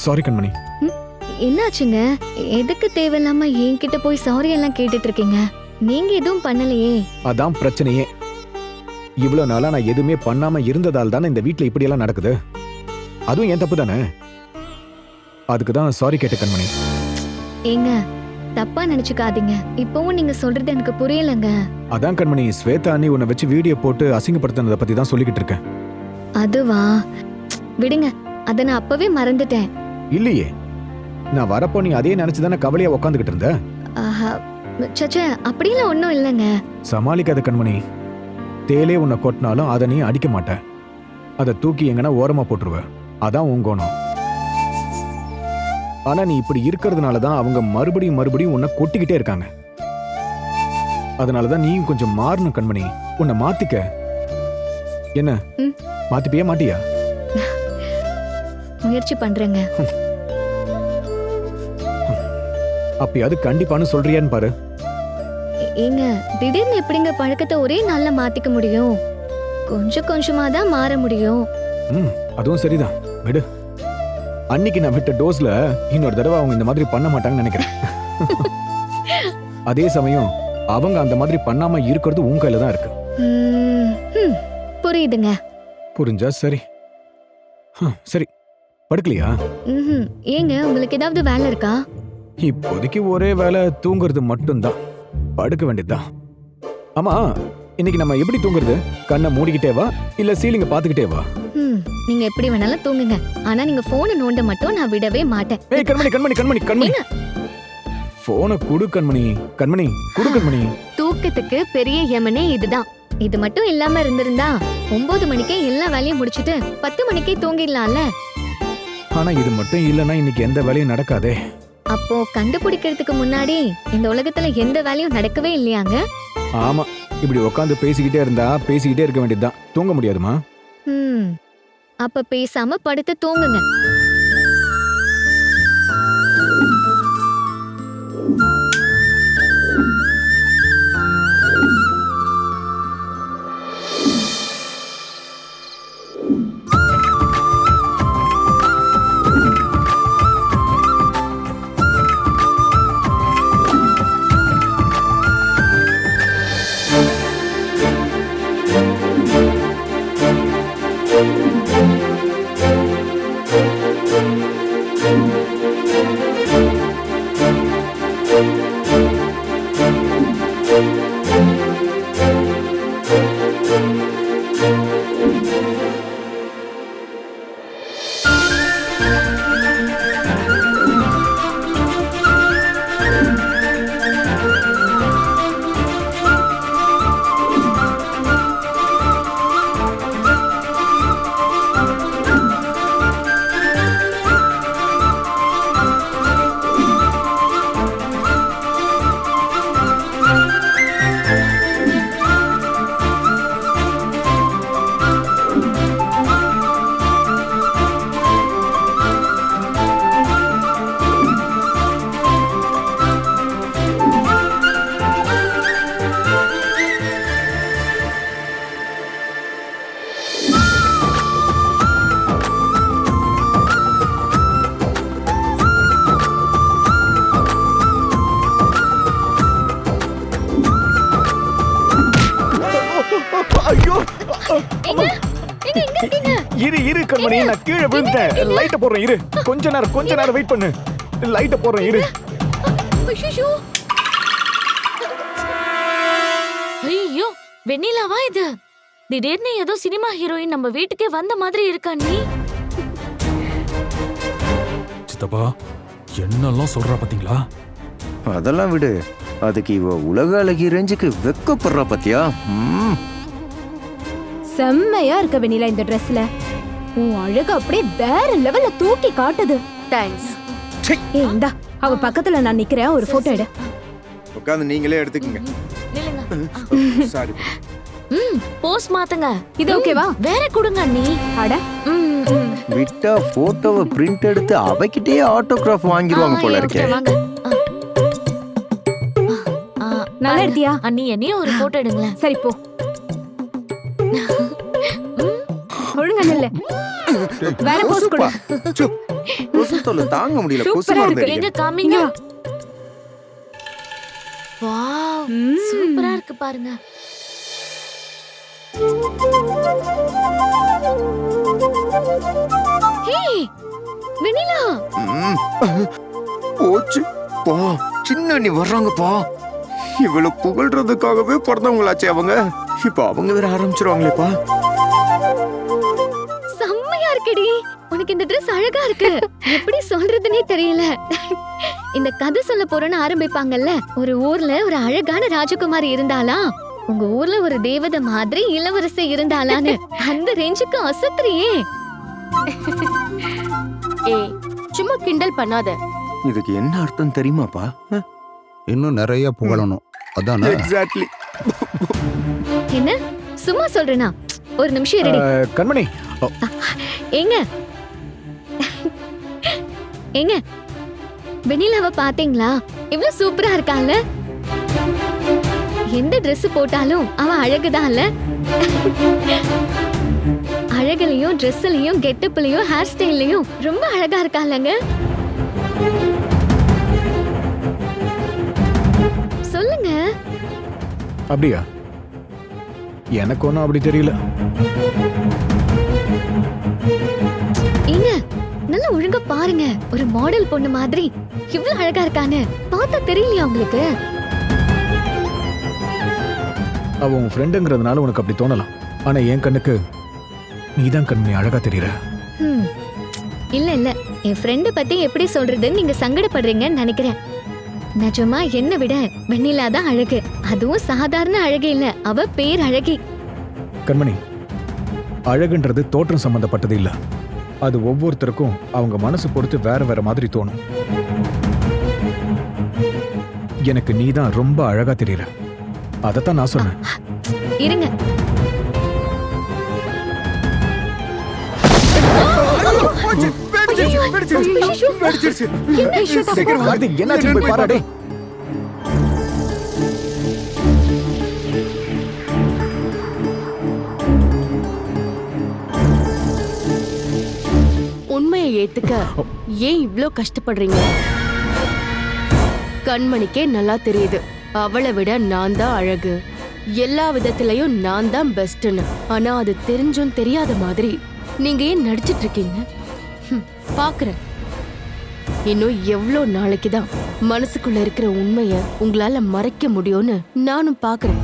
Sorry கண்மணி. ம், என்னாச்சுங்க? எதுக்கு தேவையில்லாம என்கிட்ட போய் சாரி எல்லாம் கேட்டுட்டு இருக்கீங்க? நீங்க எதுவும் பண்ணலையே. அதான் பிரச்சனையே. இவ்வளவு நாளா நான் எதுவுமே பண்ணாம இருந்ததால் தானே இந்த வீட்ல இப்படி எல்லாம் நடக்குது. அதுவும் என் தப்பு தானே. அதுக்கு தான் சாரி கேட்ட கண்மணி. ஏங்க, தப்பா நினைச்சுக்காதீங்க. இப்பவும் நீங்க சொல்றது எனக்கு புரியலங்க. அதான் கண்மணி, ஸ்வேதா அண்ணி உன்னை வச்சு வீடியோ போட்டு அசிங்கப்படுத்தினதை பத்தி தான் சொல்லிக்கிட்டு இருக்கேன். அதுவா? விடுங்க, அத நான் அப்பவே மறந்துட்டேன். இல்லையே, நான் வரப்போ நீ அதே நினைச்சுதானே கவலையா உக்காந்துக்கிட்டு இருந்த. ஆஹா, சச்சே, அப்படியெல்லாம் ஒண்ணும் இல்லைங்க. சமாளிக்காத கண்மணி. தேலே உன்னை கொட்டினாலும் அதை நீ அடிக்க மாட்ட. அதை தூக்கி எங்கன்னா ஓரமா போட்டுருவ. அதான் உன் குணம். ஆனா நீ இப்படி இருக்கிறதுனால தான் அவங்க மறுபடியும் மறுபடியும் உன்னை கொட்டிக்கிட்டே இருக்காங்க. அதனாலதான் நீயும் கொஞ்சம் மாறணும் கண்மணி. உன்னை மாத்திக்க. என்ன மாத்திப்பியா மாட்டியா? முயற்சி பண்றேங்க. அப்பயாவது கண்டிப்பான்னு சொல்றியான்னு பாரு. ஏங்க, திடீர்னு எப்படிங்க பழக்கத்தை ஒரே நாள்ல மாத்திக்க முடியும்? கொஞ்சம் கொஞ்சமா தான் மாற முடியும். அதுவும் சரிதான், விடு. அன்னைக்கு நான் விட்ட டோஸ்ல இன்னொரு தடவை அவங்க இந்த மாதிரி பண்ண மாட்டாங்கன்னு நினைக்கிறேன். அதே சமயம் அவங்க அந்த மாதிரி பண்ணாம இருக்கிறது உன் கையில தான் இருக்கு. புரியுதுங்க. புரிஞ்சா சரி. சரி, படுக்கலையா? ஏங்க, உங்களுக்கு ஏதாவது வேலை இருக்கா? இப்போதைக்கு ஒரே வேலை, தூங்குறது மட்டும்தான். படுக்க வேண்டியதுதான். ஆமா, இன்னைக்கு நம்ம எப்படி தூங்குறது? கண்ணை மூடிக்கிட்டே வா இல்ல சீலிங்க பாத்துக்கிட்டே வா? நீங்க எப்படி வேணாலும் தூங்குங்க. ஆனா நீங்க போனை நோண்ட மட்டும் நான் விடவே மாட்டேன். ஏய் கண்மணி கண்மணி கண்மணி கண்மணி, போனை குடு கண்மணி. கண்மணி குடு கண்மணி. தூக்கத்துக்கு பெரிய யமனே இதுதான். இது மட்டும் இல்லாம இருந்திருந்தா 9 மணிக்கே எல்லா வேலையும் முடிச்சிட்டு 10 மணிக்கே தூங்கிடலாம்ல. ஆனா இது மட்டும் இல்லனா இன்னைக்கு எந்த வேலையும் நடக்காதே. அப்போ கண்டுபிடிக்கிறதுக்கு முன்னாடி இந்த உலகத்துல எந்த வேலையும் நடக்கவே இல்லையாங்க? ஆமா, இப்படி உட்காந்து பேசிக்கிட்டே இருந்தா பேசிக்கிட்டே இருக்க வேண்டியதுதான். தூங்க முடியாதுமா? அப்ப பேசாம படுத்து தூங்குங்க. ஐயோ, எங்க இரு இரு கண்மணி, நான் கீழே விழுந்துட்டேன். லைட்ட போடுறேன் இரு. கொஞ்ச நேரம் வெயிட் பண்ணு. லைட்ட போடுறேன் இரு. ஐயோ, வெண்ணிலாவா இது? திடீர்னு ஏதோ சினிமா ஹீரோயின் நம்ம வீட்டுக்கே வந்த மாதிரி இருக்கா நீ? சித்தப்பா, என்னெல்லாம் சொல்றா பாத்தீங்களா? அதெல்லாம் விடு. அதுக்கு இவ உலக அழகி ரேஞ்சுக்கு வெக்கப்படுறா பாத்தியா? செம்மையா இருக்க வெண்ணிலா இந்த ட்ரெஸ்ல. உன் அழகு அப்படியே வேற லெவல்ல தூக்கி காட்டுது. தேங்க்ஸ். ஏய் இந்தா, அவ பக்கத்துல நான் நிக்கிறேன், ஒரு போட்டோ எடு. உட்கார்ந்து நீங்களே எடுத்துக்கங்க. நில்லுங்க. சாரி. போஸ் மாத்துங்க. இது ஓகேவா? வேற கொடுங்க நீ. அட, விட்டா போட்டோவை பிரிண்ட் எடுத்து அவகிட்டே ஆட்டோகிராஃப் வாங்கிடுவாங்க போல இருக்கே. வாங்க. நல்லா எடுத்தியா? அண்ணி என்னையும் ஒரு போட்டோ எடுங்களேன். சரி போ. ஒழுங்கா நில்லு. வேற போஸ் கொடு. கொசு தொல்லை தாங்க முடியல. கொசு சூப்பரா மருந்து இருக்கு. எங்க அடிக்குது. காமிங்க. இங்க வா. வாவ் ம். சூப்பரா இருக்கு பாருங்க. ஹே வெண்ணிலா, ம். போச்சு பா, சின்ன நீ வர்றாங்கப்பா. இவ்வளவு புகழ்றதுக்காகவே பிறந்தவங்களாச்சே அவங்க. இப்ப அவங்க வேற ஆரம்பிச்சிருவாங்களேப்பா. செம்மையா இருக்குடி. உனக்கு இந்த Dress அழகா இருக்கு. எப்படி சொல்றதுன்னே தெரியல. இந்த கதை சொல்ல போறேன்னு ஆரம்பிப்பாங்கல்ல, ஒரு ஊர்ல ஒரு அழகான ராஜகுமாரி இருந்தாளா, உங்க ஊர்ல ஒரு தேவதை மாதிரி இளவரசி இருந்தாளான்னு அந்த ரேஞ்சுக்கு அசத்துறியே. ஏய் சும்மா கிண்டல் பண்ணாத. இதுக்கு என்ன அர்த்தம் தெரியுமாப்பா? இன்னும் நிறைய புகழணும் அதானே? எக்ஸாக்ட்லி. என்ன சும்மா சொல்றேனா? ஒரு நிமிஷம் இருடி. கண்மணி, ஏங்க ஏங்க, வெண்ணிலாவை பாத்தீங்களா? இவ்வளவு சூப்பரா இருக்கால. எந்த Dress போட்டாலும் அவ அழகுதான்ல. அழகுலயும் ட்ரெஸ்லயும் கெட்டப்லயும் ஹேர் ஸ்டைல்லயும் ரொம்ப அழகா இருக்காலங்க. சொல்லுங்க. அப்படியா? எனக்கு ஒன்றும் அப்படி தெரியல. ஏங்க நல்லா ஒழுங்கா பாருங்க. ஒரு மாடல் பொண்ணு மாதிரி இவ்வளவு அழகா இருக்கான்னு பார்த்தா தெரியலையா உங்களுக்கு? அவ உன் ஃப்ரெண்டுங்கிறதுனால உனக்கு அப்படி தோணலாம். ஆனா என் கண்ணுக்கு நீதான் கண்மணி அழகா தெரியற. ஹம். இல்ல இல்ல, என் ஃப்ரெண்ட பத்தி எப்படி சொல்றதுன்னு நீங்க சங்கடப்படுறீங்கன்னு நினைக்கிறேன். நிஜமா என்ன விட வெண்ணிலா தான் அழகு. அதுவும் சாதாரண அழகு இல்ல, அவ பேர் அழகி. கண்மணி, அழகுன்றது தோற்றம் சம்பந்தப்பட்டது இல்ல. அது ஒவ்வொருத்தருக்கும் அவங்க மனசு பொறுத்து வேற வேற மாதிரி தோணும். எனக்கு நீதான் ரொம்ப அழகா தெரியற. அதத்தான் நான் சொன்னேன். இருங்க. சீக்கிரம் வாடி, என்னாச்சு போய் பாராடே. உண்மையை ஏத்துக்க ஏன் இவ்ளோ கஷ்டப்படுறீங்க? கண்மணிக்கே நல்லா தெரியுது, அவளை விட நான் தான் அழகு, எல்லா விதத்திலையும் நான் தான் பெஸ்ட்னு. ஆனா அது தெரிஞ்சும் தெரியாத மாதிரி நீங்க ஏன் நடிச்சிட்டு இருக்கீங்க? பாக்குறேன். இன்னும் எவ்வளோ நாளைக்கு தான் மனசுக்குள்ள இருக்கிற உண்மைய உங்களால மறைக்க முடியும்னு நானும் பாக்குறேன்.